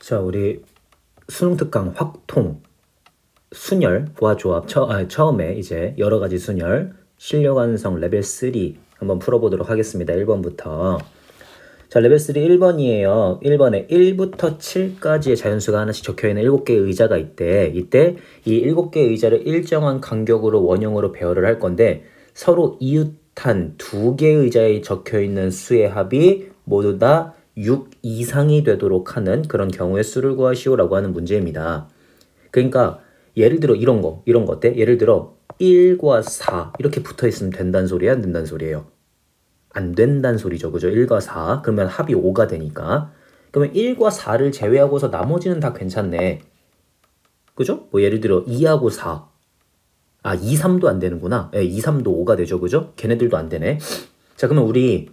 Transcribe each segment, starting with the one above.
자, 우리 수능 특강 확통 순열과 조합 처음에 이제 여러 가지 순열 실력 완성 레벨 3 한번 풀어보도록 하겠습니다. 1번부터. 자, 레벨 3 1번이에요. 1번에 1부터 7까지의 자연수가 하나씩 적혀있는 7개의 의자가 있대. 이때 이 7개의 의자를 일정한 간격으로 원형으로 배열을 할 건데 서로 이웃한 2개의 의자에 적혀있는 수의 합이 모두 다 6 이상이 되도록 하는 그런 경우의 수를 구하시오라고 하는 문제입니다. 그러니까 예를 들어 이런 거 어때? 예를 들어 1과 4 이렇게 붙어있으면 된다는 소리야? 안 된다는 소리예요? 안 된다는 소리죠. 그죠? 1과 4 그러면 합이 5가 되니까 그러면 1과 4를 제외하고서 나머지는 다 괜찮네. 그죠? 뭐 예를 들어 2하고 4 2, 3도 안 되는구나. 네, 2, 3도 5가 되죠. 그죠? 걔네들도 안 되네. 자, 그러면 우리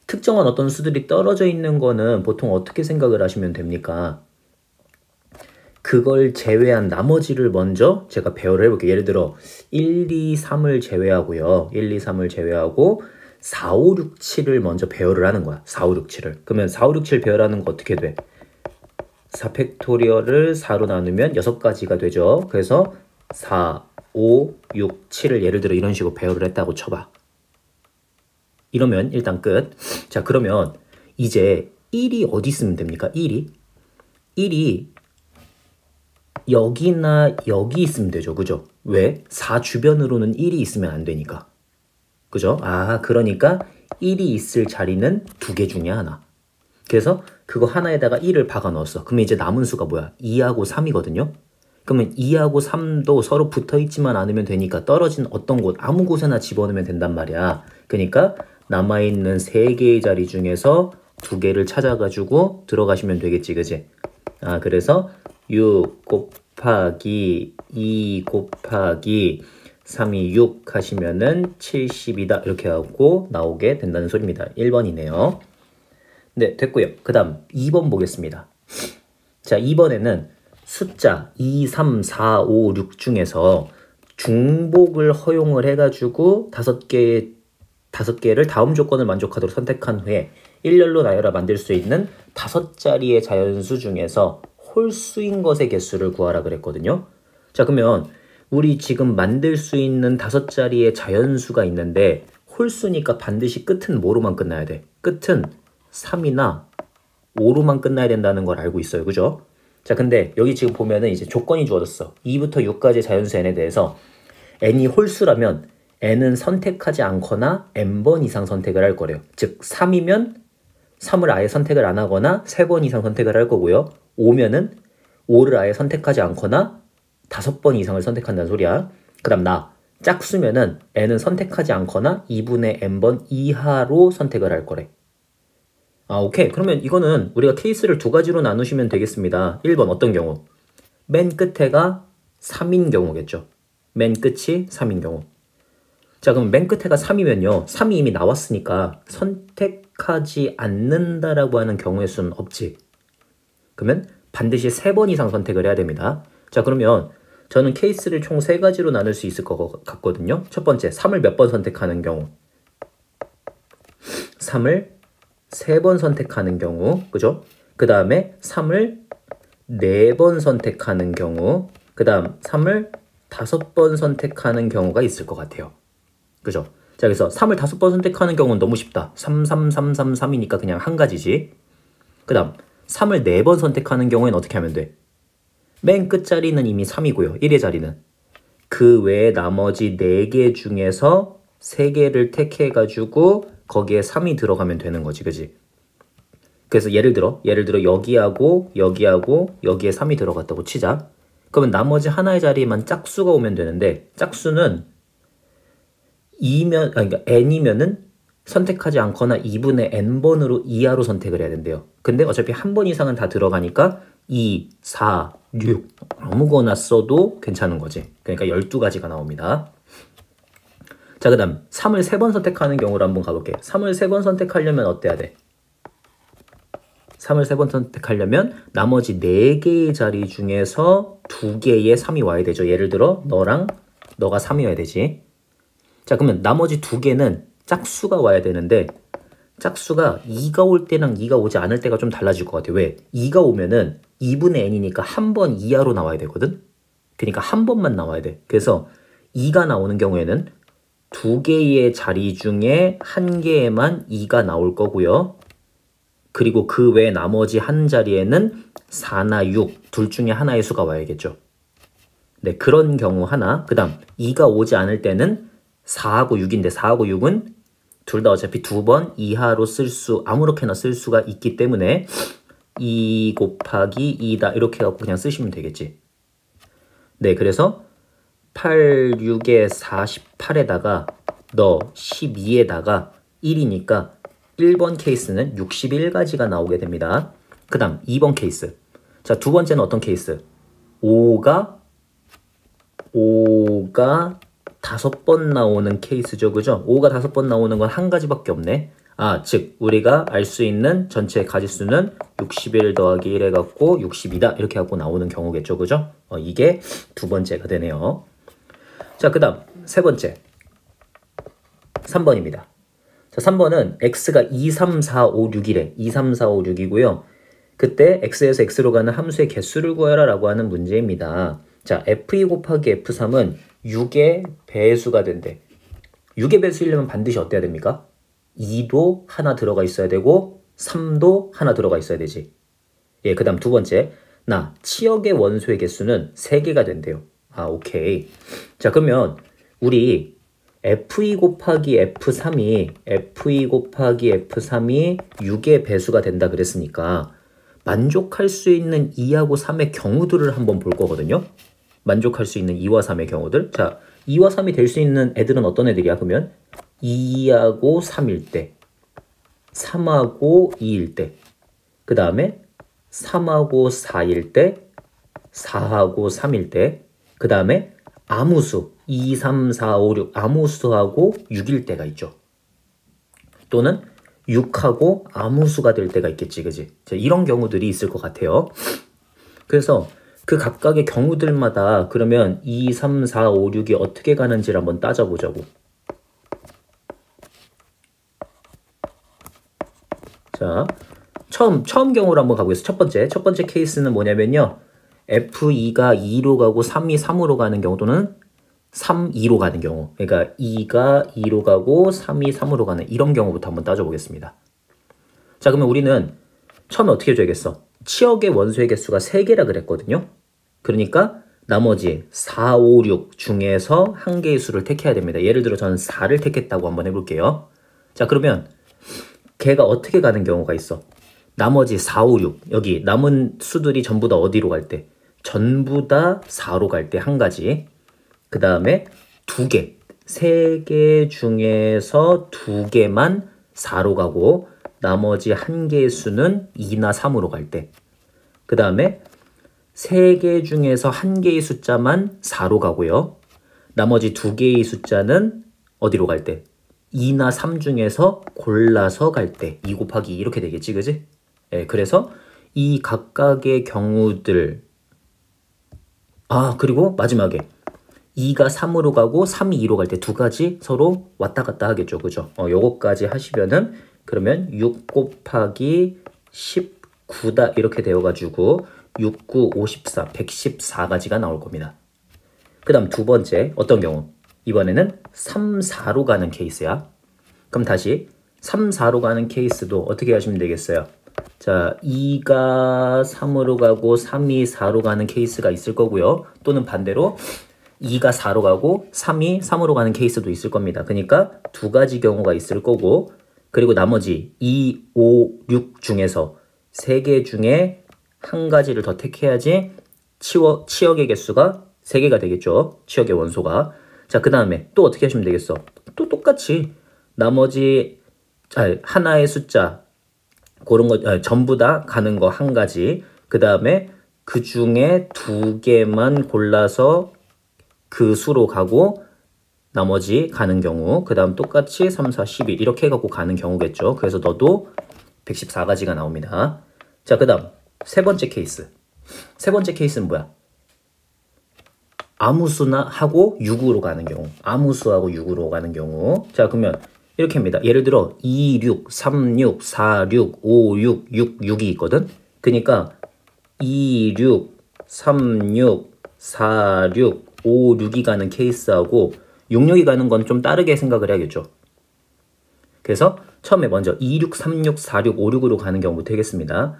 특정한 어떤 수들이 떨어져 있는 거는 보통 어떻게 생각을 하시면 됩니까? 그걸 제외한 나머지를 먼저 제가 배열을 해볼게요. 예를 들어 1, 2, 3을 제외하고요. 1, 2, 3을 제외하고 4, 5, 6, 7을 먼저 배열을 하는 거야. 4, 5, 6, 7을. 그러면 4, 5, 6, 7 배열하는 거 어떻게 돼? 4팩토리얼을 4로 나누면 6가지가 되죠. 그래서 4, 5, 6, 7을 예를 들어 이런 식으로 배열을 했다고 쳐봐. 이러면 일단 끝. 자, 그러면 이제 1이 어디 있으면 됩니까? 1이 여기나 여기 있으면 되죠. 그죠? 왜? 4 주변으로는 1이 있으면 안 되니까. 그죠? 그러니까 1이 있을 자리는 2개 중에 하나. 그래서 그거 하나에다가 1을 박아 넣었어. 그러면 이제 남은 수가 뭐야? 2하고 3이거든요? 그러면 2하고 3도 서로 붙어있지만 않으면 되니까 떨어진 어떤 곳, 아무 곳에나 집어넣으면 된단 말이야. 그러니까 남아있는 3개의 자리 중에서 2개를 찾아가지고 들어가시면 되겠지, 그지? 그래서 6 곱하기 2 곱하기 3이 6 하시면은 70이다. 이렇게 하고 나오게 된다는 소리입니다. 1번이네요. 네, 됐고요. 그 다음 2번 보겠습니다. 자, 2번에는 숫자 2, 3, 4, 5, 6 중에서 중복을 허용을 해가지고 5개를 다음 조건을 만족하도록 선택한 후에 일렬로 나열아 만들 수 있는 5자리의 자연수 중에서 홀수인 것의 개수를 구하라 그랬거든요. 자, 그러면 우리 지금 만들 수 있는 5자리의 자연수가 있는데 홀수니까 반드시 끝은 뭐로만 끝나야 돼? 끝은 3이나 5로만 끝나야 된다는 걸 알고 있어요. 그죠? 자, 근데 여기 지금 보면은 이제 조건이 주어졌어. 2부터 6까지 자연수 n에 대해서 n이 홀수라면 n은 선택하지 않거나 n번 이상 선택을 할 거래요. 즉 3이면 3을 아예 선택을 안 하거나 3번 이상 선택을 할 거고요. 5면은 5를 아예 선택하지 않거나 5번 이상을 선택한다는 소리야. 그 다음 짝수면은 n은 선택하지 않거나 2분의 n번 이하로 선택을 할 거래. 오케이. 그러면 이거는 우리가 케이스를 2가지로 나누시면 되겠습니다. 1번 어떤 경우? 맨 끝에가 3인 경우겠죠. 맨 끝이 3인 경우. 자, 그럼 맨 끝에가 3이면요. 3이 이미 나왔으니까 선택하지 않는다라고 하는 경우의 수는 없지. 그러면 반드시 3번 이상 선택을 해야 됩니다. 자, 그러면 저는 케이스를 총 3가지로 나눌 수 있을 것 같거든요. 첫 번째, 3을 몇 번 선택하는 경우? 3을 3번 선택하는 경우, 그죠? 그 다음에 3을 4번 선택하는 경우, 그 다음 3을 5번 선택하는 경우가 있을 것 같아요. 그죠? 자, 그래서 3을 5번 선택하는 경우는 너무 쉽다. 3, 3, 3, 3, 3이니까 그냥 한 가지지. 그 다음 3을 4번 선택하는 경우에는 어떻게 하면 돼? 맨 끝자리는 이미 3이고요. 1의 자리는. 그 외에 나머지 4개 중에서 3개를 택해가지고 거기에 3이 들어가면 되는 거지. 그지? 그래서 예를 들어 여기하고 여기에 3이 들어갔다고 치자. 그러면 나머지 하나의 자리에만 짝수가 오면 되는데 짝수는 그러니까 n이면은 선택하지 않거나 2분의 n번으로 이하로 선택을 해야 된대요. 근데 어차피 한 번 이상은 다 들어가니까 2, 4, 6 아무거나 써도 괜찮은 거지. 그러니까 12가지가 나옵니다. 자, 그 다음 3을 3번 선택하는 경우로 한번 가볼게요. 3을 3번 선택하려면 어때야 돼? 3을 3번 선택하려면 나머지 4개의 자리 중에서 2개의 3이 와야 되죠. 예를 들어 너가 3이어야 되지. 자, 그러면 나머지 2개는 짝수가 와야 되는데 짝수가 2가 올 때랑 2가 오지 않을 때가 좀 달라질 것 같아요. 왜? 2가 오면은 2분의 n이니까 한 번 이하로 나와야 되거든. 그러니까 한 번만 나와야 돼. 그래서 2가 나오는 경우에는 두 개의 자리 중에 한 개에만 2가 나올 거고요. 그리고 그 외 나머지 한 자리에는 4나 6 둘 중에 하나의 수가 와야겠죠. 네, 그런 경우 하나. 그 다음 2가 오지 않을 때는 4하고 6인데 4하고 6은 둘 다 어차피 두 번 이하로 아무렇게나 쓸 수가 있기 때문에 2 곱하기 2다 이렇게 해갖고 그냥 쓰시면 되겠지. 네, 그래서 8, 6에 48에다가 너 12에다가 1이니까 1번 케이스는 61가지가 나오게 됩니다. 그 다음 2번 케이스. 자, 두 번째는 어떤 케이스? 5가 5번 나오는 케이스죠. 그죠? 5가 5번 나오는 건 한 가지밖에 없네. 아, 즉 우리가 알 수 있는 전체 가지수는 61 더하기 1 해갖고 60이다. 이렇게 갖고 나오는 경우겠죠. 그죠? 이게 두 번째가 되네요. 자, 그 다음 세 번째 3번입니다. 자, 3번은 x가 2, 3, 4, 5, 6이래. 2, 3, 4, 5, 6이고요. 그때 x에서 x로 가는 함수의 개수를 구하라 라고 하는 문제입니다. 자, f2 곱하기 f3은 6의 배수가 된대. 6의 배수이려면 반드시 어때야 됩니까? 2도 하나 들어가 있어야 되고 3도 하나 들어가 있어야 되지. 예, 그 다음 두 번째. 치역의 원소의 개수는 3개가 된대요. 아, 오케이. 자, 그러면 우리 f2 곱하기 f3이 6의 배수가 된다 그랬으니까 만족할 수 있는 2하고 3의 경우들을 한번 볼 거거든요. 만족할 수 있는 2와 3의 경우들. 자, 2와 3이 될 수 있는 애들은 어떤 애들이야? 그러면 2하고 3일 때, 3하고 2일 때, 그 다음에 3하고 4일 때, 4하고 3일 때, 그 다음에 아무수 2, 3, 4, 5, 6 아무수하고 6일 때가 있죠. 또는 6하고 아무수가 될 때가 있겠지, 그지? 자, 이런 경우들이 있을 것 같아요. 그래서 그 각각의 경우들마다 그러면 2, 3, 4, 5, 6이 어떻게 가는지를 한번 따져보자고. 자, 처음 경우로 한번 가보겠습니다. 첫 번째 케이스는 뭐냐면요. F2가 2로 가고 3이 3으로 가는 경우 또는 3, 2로 가는 경우. 그러니까 2가 2로 가고 3이 3으로 가는 이런 경우부터 한번 따져보겠습니다. 자, 그러면 우리는 처음에 어떻게 해줘야겠어? 치역의 원소의 개수가 3개라 그랬거든요. 그러니까 나머지 4, 5, 6 중에서 한 개의 수를 택해야 됩니다. 예를 들어 저는 4를 택했다고 한번 해볼게요. 자, 그러면 걔가 어떻게 가는 경우가 있어? 나머지 4, 5, 6 여기 남은 수들이 전부 다 어디로 갈 때? 전부 다 4로 갈 때 한 가지. 그 다음에 2개, 3개 중에서 2개만 4로 가고 나머지 한 개의 수는 2나 3으로 갈 때. 그 다음에 3개 중에서 한 개의 숫자만 4로 가고요. 나머지 2개의 숫자는 어디로 갈 때? 2나 3 중에서 골라서 갈 때 2 곱하기 2 이렇게 되겠지, 그지? 예, 그래서 이 각각의 경우들. 아, 그리고 마지막에 2가 3으로 가고 3이 2로 갈 때 두 가지 서로 왔다 갔다 하겠죠, 그죠? 요거까지 하시면은 그러면 6 곱하기 19다 이렇게 되어가지고 6, 9, 54, 114가지가 나올 겁니다. 그 다음 두 번째 어떤 경우? 이번에는 3, 4로 가는 케이스야. 그럼 다시 3, 4로 가는 케이스도 어떻게 하시면 되겠어요? 자, 2가 3으로 가고 3이 4로 가는 케이스가 있을 거고요. 또는 반대로 2가 4로 가고 3이 3으로 가는 케이스도 있을 겁니다. 그러니까 두 가지 경우가 있을 거고, 그리고 나머지 2, 5, 6 중에서 3개 중에 한 가지를 더 택해야지 치역의 개수가 3개가 되겠죠. 치역의 원소가. 자, 그 다음에 또 어떻게 하시면 되겠어? 또 똑같이 나머지 하나의 숫자 그런 거 전부 다 가는 거 한 가지. 그 다음에 그 중에 2개만 골라서 그 수로 가고 나머지 가는 경우. 그 다음 똑같이 3, 4, 11 이렇게 해갖고 가는 경우겠죠. 그래서 너도 114가지가 나옵니다. 자, 그 다음 세 번째 케이스. 세 번째 케이스는 뭐야? 아무수나 하고 6으로 가는 경우. 아무수하고 6으로 가는 경우. 자, 그러면 이렇게 합니다. 예를 들어 2, 6, 3, 6, 4, 6, 5, 6, 6, 6이 있거든. 그러니까 26, 36, 46, 5, 6이 가는 케이스하고 66이 가는 건 좀 다르게 생각을 해야겠죠. 그래서 처음에 먼저 26, 36, 46, 5, 6으로 가는 경우부터 하겠습니다.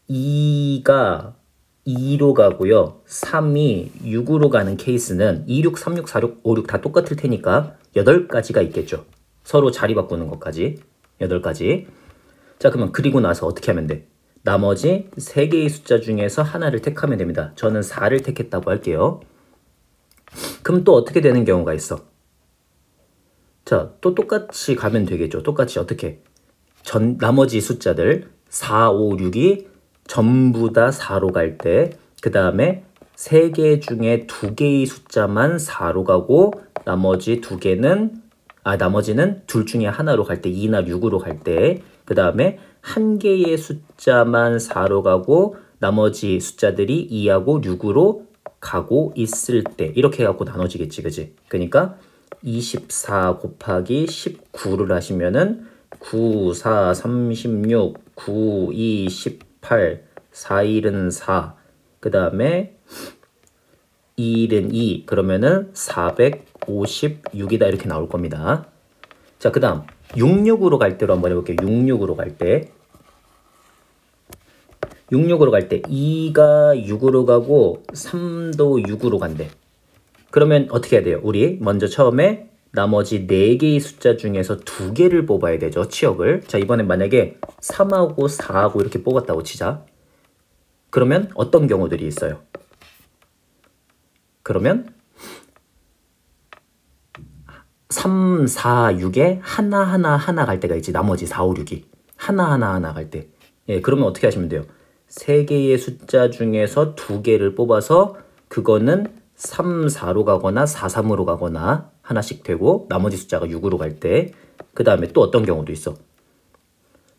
2가 2로 가고요. 3이 6으로 가는 케이스는 26, 36, 46, 5, 6 다 똑같을 테니까 8가지가 있겠죠. 서로 자리 바꾸는 것까지 8가지. 자, 그러면 그리고 나서 어떻게 하면 돼? 나머지 3개의 숫자 중에서 하나를 택하면 됩니다. 저는 4를 택했다고 할게요. 그럼 또 어떻게 되는 경우가 있어? 자, 또 똑같이 가면 되겠죠. 똑같이 어떻게? 나머지 숫자들 4, 5, 6이 전부 다 4로 갈 때, 그 다음에 3개 중에 2개의 숫자만 4로 가고 나머지는 둘 중에 하나로 갈 때, 2나 6으로 갈 때, 그 다음에 1개의 숫자만 4로 가고 나머지 숫자들이 2하고 6으로 가고 있을 때, 이렇게 해갖고 나눠지겠지, 그지? 그러니까 24 곱하기 19를 하시면은 9, 4, 36, 9, 2, 18, 4, 1은 4, 그 다음에 2일은 2, 그러면은 456이다 이렇게 나올 겁니다. 자, 그 다음 66으로 갈 때로 한번 해볼게요. 66으로 갈 때 2가 6으로 가고 3도 6으로 간대. 그러면 어떻게 해야 돼요? 우리 먼저 처음에 나머지 4개의 숫자 중에서 2개를 뽑아야 되죠. 치역을. 자, 이번엔 만약에 3하고 4하고 이렇게 뽑았다고 치자. 그러면 어떤 경우들이 있어요? 그러면 3, 4, 6에 하나 갈 때가 있지. 나머지 4, 5, 6이 하나 갈 때. 예, 그러면 어떻게 하시면 돼요? 3개의 숫자 중에서 2개를 뽑아서 그거는 3, 4로 가거나 4, 3으로 가거나 하나씩 되고 나머지 숫자가 6으로 갈 때, 그 다음에 또 어떤 경우도 있어?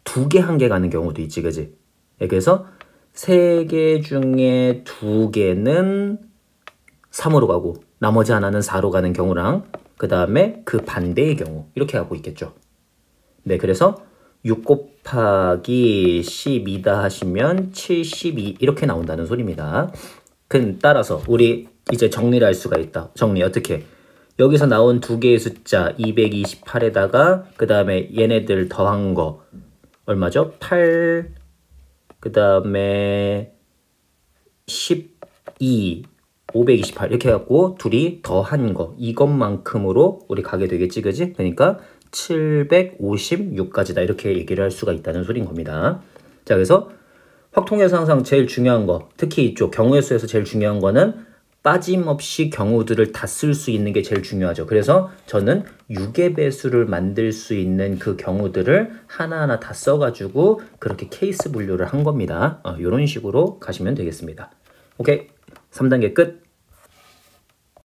2개, 1개 가는 경우도 있지, 그지? 예, 그래서 3개 중에 2개는 3으로 가고 나머지 하나는 4로 가는 경우랑 그 다음에 그 반대의 경우 이렇게 하고 있겠죠. 네, 그래서 6 곱하기 12다 하시면 72 이렇게 나온다는 소리입니다. 따라서 우리 이제 정리를 할 수가 있다. 정리 어떻게? 여기서 나온 2개의 숫자 228에다가 그 다음에 얘네들 더한 거 얼마죠? 8, 그 다음에 12, 528 이렇게 해갖고 둘이 더한 거 이것만큼으로 우리 가게 되겠지, 그지? 그러니까 756까지다 이렇게 얘기를 할 수가 있다는 소린 겁니다. 자, 그래서 확통에서 항상 제일 중요한 거, 특히 이쪽 경우의 수에서 제일 중요한 거는 빠짐없이 경우들을 다 쓸 수 있는 게 제일 중요하죠. 그래서 저는 6의 배수를 만들 수 있는 그 경우들을 하나하나 다 써가지고 그렇게 케이스 분류를 한 겁니다. 이런 식으로 가시면 되겠습니다. 오케이, 3단계 끝.